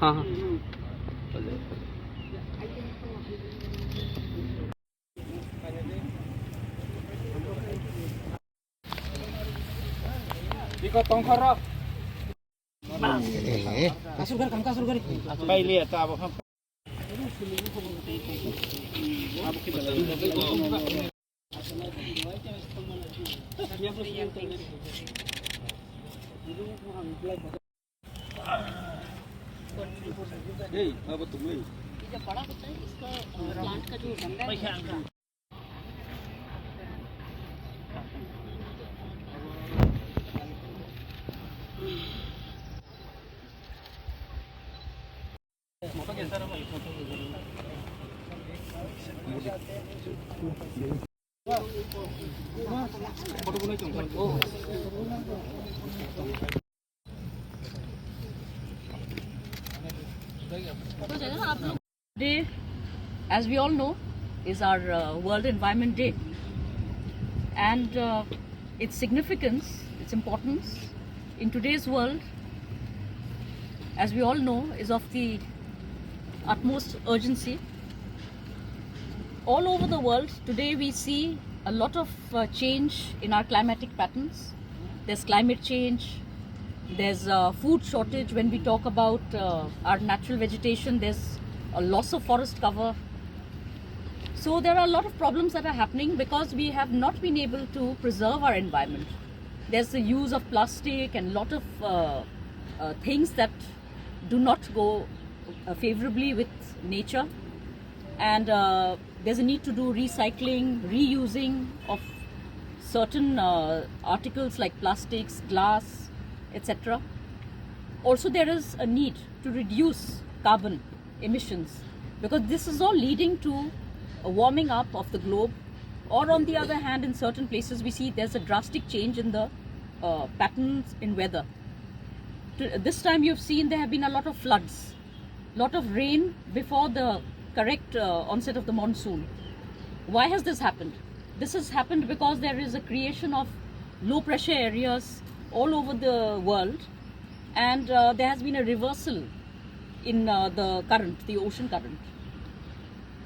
हाँ हाँ Ikaw tongkor roh. Pahili at abo ham. Hey, apa tuh gue? ये जो बड़ा होता है इसका प्लांट का जो डंडा है Day, as we all know, is our World Environment Day, and its significance, its importance in today's world, as we all know, is of the utmost urgency. All over the world today we see a lot of change in our climatic patterns. There's climate change, there's food shortage. When we talk about our natural vegetation, there's a loss of forest cover. So there are a lot of problems that are happening because we have not been able to preserve our environment. There's the use of plastic and a lot of things that do not go favorably with nature, and there's a need to do recycling, reusing of certain articles like plastics, glass, etc. Also there is a need to reduce carbon emissions because this is all leading to a warming up of the globe, or on the other hand in certain places we see there's a drastic change in the patterns in weather. This time you've seen there have been a lot of floods, lot of rain before the correct onset of the monsoon. Why has this happened? This has happened because there is a creation of low pressure areas all over the world, and there has been a reversal in the current, the ocean current.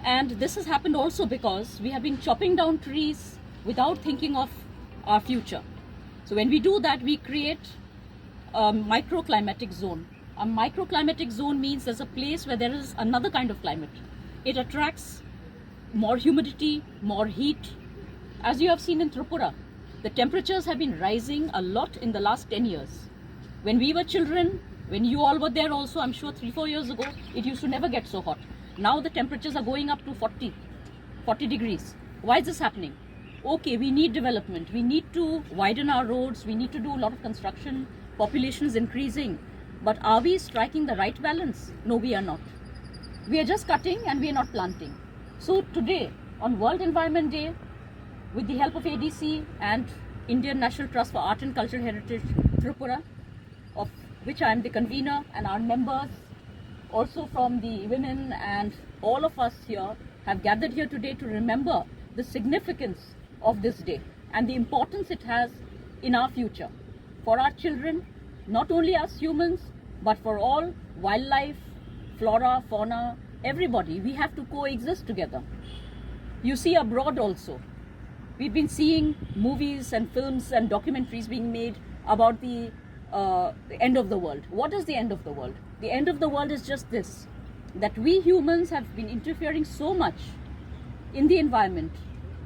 And this has happened also because we have been chopping down trees without thinking of our future. So when we do that, we create a microclimatic zone. A microclimatic zone means there's a place where there is another kind of climate. It attracts more humidity, more heat. As you have seen in Tripura, the temperatures have been rising a lot in the last 10 years. When we were children, when you all were there also, I'm sure 3-4 years ago, it used to never get so hot. Now the temperatures are going up to 40 degrees. Why is this happening? Okay, we need development. We need to widen our roads. We need to do a lot of construction. Population is increasing. But are we striking the right balance? No, we are not. We are just cutting and we are not planting. So today, on World Environment Day, with the help of ADC and Indian National Trust for Art and Cultural Heritage Tripura, of which I am the convener, and our members also from the women and all of us here have gathered here today to remember the significance of this day and the importance it has in our future for our children, not only us humans, but for all wildlife, flora, fauna, everybody. We have to coexist together. You see abroad also, we've been seeing movies and films and documentaries being made about the end of the world. What is the end of the world? The end of the world is just this, that we humans have been interfering so much in the environment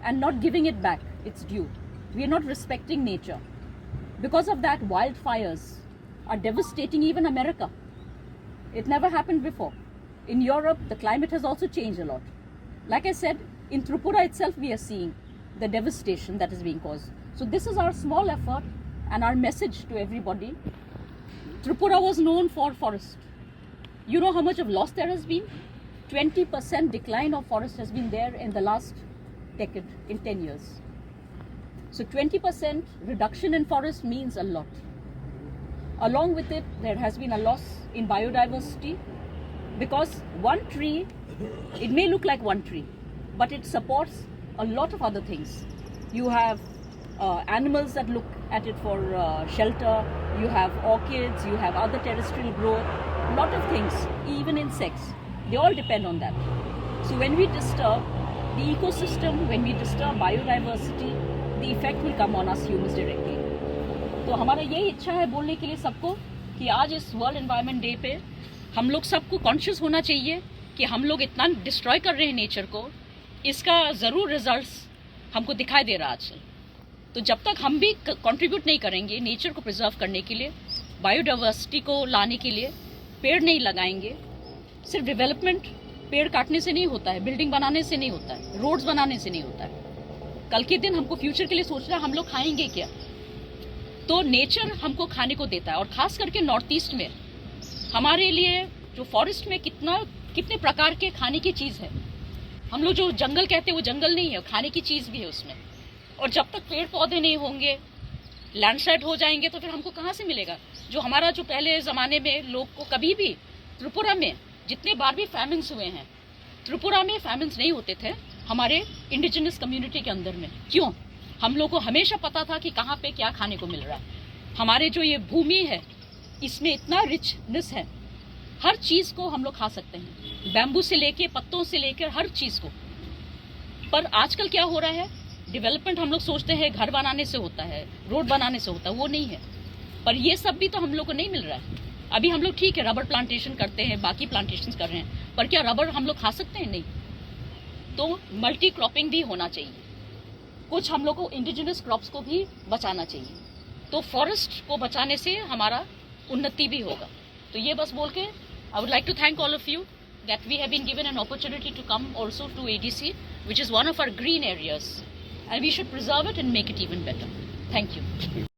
and not giving it back its due. We are not respecting nature. Because of that, wildfires are devastating even America. It never happened before. In Europe, the climate has also changed a lot. Like I said, in Tripura itself, we are seeing the devastation that is being caused. So this is our small effort and our message to everybody. Tripura was known for forest. You know how much of loss there has been? 20% decline of forest has been there in the last decade, in 10 years. So 20% reduction in forest means a lot. Along with it, there has been a loss in biodiversity because one tree, it may look like one tree, but it supports a lot of other things. You have animals that look at it for shelter, you have orchids, you have other terrestrial growth, lot of things, even insects, they all depend on that. So when we disturb the ecosystem, when we disturb biodiversity, the effect will come on us humans directly. तो हमारा यही इच्छा है बोलने के लिए सबको कि आज इस वर्ल्ड एनवायरनमेंट डे पे हम लोग सबको कॉन्शियस होना चाहिए कि हम लोग इतना डिस्ट्रॉय कर रहे हैं नेचर को, इसका ज़रूर रिजल्ट्स हमको दिखाई दे रहा है आजकल। तो जब तक हम भी कंट्रीब्यूट नहीं करेंगे नेचर को प्रिजर्व करने के लिए, बायोडाइवर्सिटी को लाने के लिए, पेड़ नहीं लगाएंगे, सिर्फ डेवलपमेंट पेड़ काटने से नहीं होता है, बिल्डिंग बनाने से नहीं होता है, रोड्स बनाने से नहीं होता है। कल के दिन हमको फ्यूचर के लिए सोचना है हम लोग खाएंगे क्या, तो नेचर हमको खाने को देता है। और खास करके नॉर्थ ईस्ट में हमारे लिए जो फॉरेस्ट में कितने प्रकार के खाने की चीज़ है। हम लोग जो जंगल कहते हैं वो जंगल नहीं है, खाने की चीज़ भी है उसमें। और जब तक पेड़ पौधे नहीं होंगे, लैंडस्लाइड हो जाएंगे, तो फिर हमको कहाँ से मिलेगा। जो हमारा जो पहले ज़माने में लोग को कभी भी, त्रिपुरा में जितने बार भी फैमिन्स हुए हैं, त्रिपुरा में फैमिन्स नहीं होते थे हमारे इंडिजिनस कम्युनिटी के अंदर में। क्यों? हम लोग को हमेशा पता था कि कहाँ पे क्या खाने को मिल रहा है। हमारे जो ये भूमि है इसमें इतना रिचनेस है, हर चीज़ को हम लोग खा सकते हैं, बैम्बू से लेके पत्तों से लेकर हर चीज़ को। पर आजकल क्या हो रहा है, डेवलपमेंट हम लोग सोचते हैं घर बनाने से होता है, रोड बनाने से होता है, वो नहीं है। पर ये सब भी तो हम लोग को नहीं मिल रहा है। अभी हम लोग ठीक है रबर प्लांटेशन करते हैं, बाकी प्लांटेशन कर रहे हैं, पर क्या रबर हम लोग खा सकते हैं? नहीं। तो मल्टी क्रॉपिंग भी होना चाहिए, कुछ हम लोग को इंडिजिनस क्रॉप्स को भी बचाना चाहिए, तो फॉरेस्ट को बचाने से हमारा उन्नति भी होगा। तो ये बस बोल के I would like to thank all of you that we have been given an opportunity to come also to ADC, which is one of our green areas, and we should preserve it and make it even better. Thank you.